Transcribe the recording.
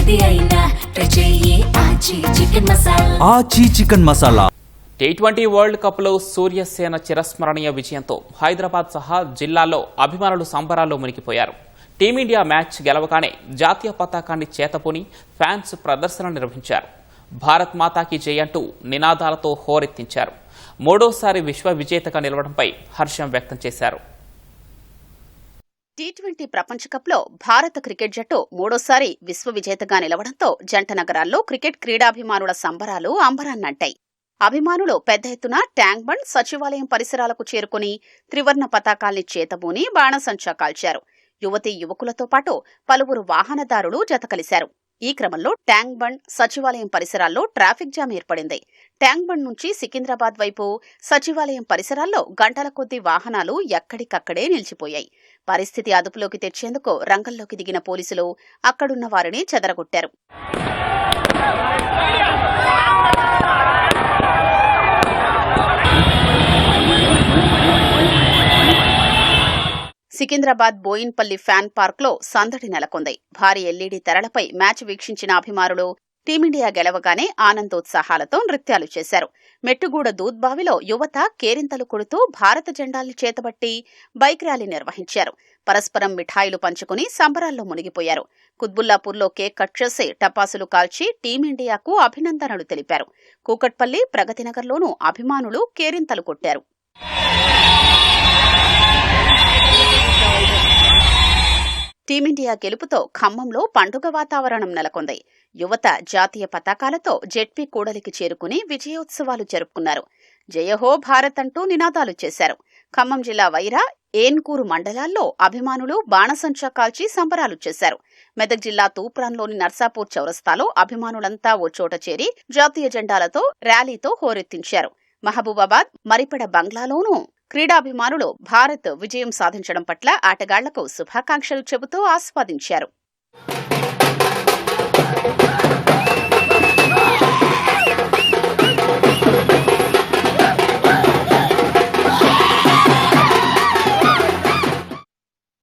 ఏది అయినా ట్రై చెయ్యి ఆచి చికెన్ మసాలా. ఆచి చికెన్ మసాలా. టీ20 వరల్డ్ కప్లో సూర్యసేన చిరస్మరణీయ విజయంతో హైదరాబాద్ సహా జిల్లాల్లో అభిమానులు సంబరాల్లో మునిగిపోయారు. టీమిండియా మ్యాచ్ గెలవగానే జాతీయ పతాకాన్ని చేతపుని ఫ్యాన్స్ ప్రదర్శన నిర్వహించారు. భారత్ మాతాకి జై అంటూ నినాదాలతో హోరెత్తించారు. మూడోసారి విశ్వ విజేతగా నిలవడంపై హర్షం వ్యక్తం చేశారు. టీ20 ప్రపంచ కప్లో భారత క్రికెట్ జట్టు మూడోసారి విశ్వ విజేతగా నిలవడంతో జంట నగరాల్లో క్రికెట్ క్రీడాభిమానుల సంబరాలు అంబరాన్నంటాయి. అభిమానులు పెద్ద ఎత్తున ట్యాంక్ బండ్, సచివాలయం పరిసరాలకు చేరుకుని త్రివర్ణ పతాకాల్ని చేతబూని బాణసంచా కాల్చారు. యువతీ యువకులతో పాటు పలువురు వాహనదారులు జతకలిశారు. ఈ క్రమంలో ట్యాంక్ బండ్, సచివాలయం పరిసరాల్లో ట్రాఫిక్ జామ్ ఏర్పడింది. ట్యాంక్ బండ్ నుంచి సికింద్రాబాద్ వైపు, సచివాలయం పరిసరాల్లో గంటల కొద్దీ వాహనాలు ఎక్కడికక్కడే నిలిచిపోయాయి. పరిస్థితి అదుపులోకి తెచ్చేందుకు రంగంలోకి దిగిన పోలీసులు అక్కడున్న వారిని చెదరగొట్టారు. సికింద్రాబాద్ బోయిన్పల్లి ఫ్యాన్ పార్క్ లో సందడి నెలకొంది. భారీ ఎల్ఈడీ తెరలపై మ్యాచ్ వీక్షించిన అభిమానులు టీమిండియా గెలవగానే ఆనందోత్సాహాలతో నృత్యాలు చేశారు. మెట్టుగూడ దూద్బావిలో యువత కేరింతలు కొడుతూ భారత జెండాల్ని చేతబట్టి బైక్ ర్యాలీ నిర్వహించారు. పరస్పరం మిఠాయిలు పంచుకుని సంబరాల్లో మునిగిపోయారు. కుత్బుల్లాపూర్లో కేక్ కట్ చేసి టపాసులు కాల్చి టీమిండియాకు అభినందనలు తెలిపారు. కూకట్పల్లి, ప్రగతినగర్లోనూ అభిమానులు కేరింతలు కొట్టారు. టీమిండియా గెలుపుతో ఖమ్మంలో పండుగ వాతావరణం నెలకొంది. యువత జాతీయ పతాకాలతో జెడ్పీ కూడలికి చేరుకుని విజయోత్సవాలు జరుపుకున్నారు. జయహో భారత్ అంటూ నినాదాలు చేశారు. ఖమ్మం జిల్లా వైరా, ఏన్కూరు మండలాల్లో అభిమానులు బాణసంచా కాల్చి సంబరాలు చేశారు. మెదక్ జిల్లా తూప్రాన్లోని నర్సాపూర్ చౌరస్తాలో అభిమానులంతా ఓ చోట చేరి జాతీయ జెండాలతో ర్యాలీతో హోరెత్తించారు. మహబూబాబాద్, మరిపెడ బంగ్లాలోనూ క్రీడాభిమానులు భారత్ విజయం సాధించడం పట్ల ఆటగాళ్లకు శుభాకాంక్షలు చెబుతూ ఆస్వాదించారు.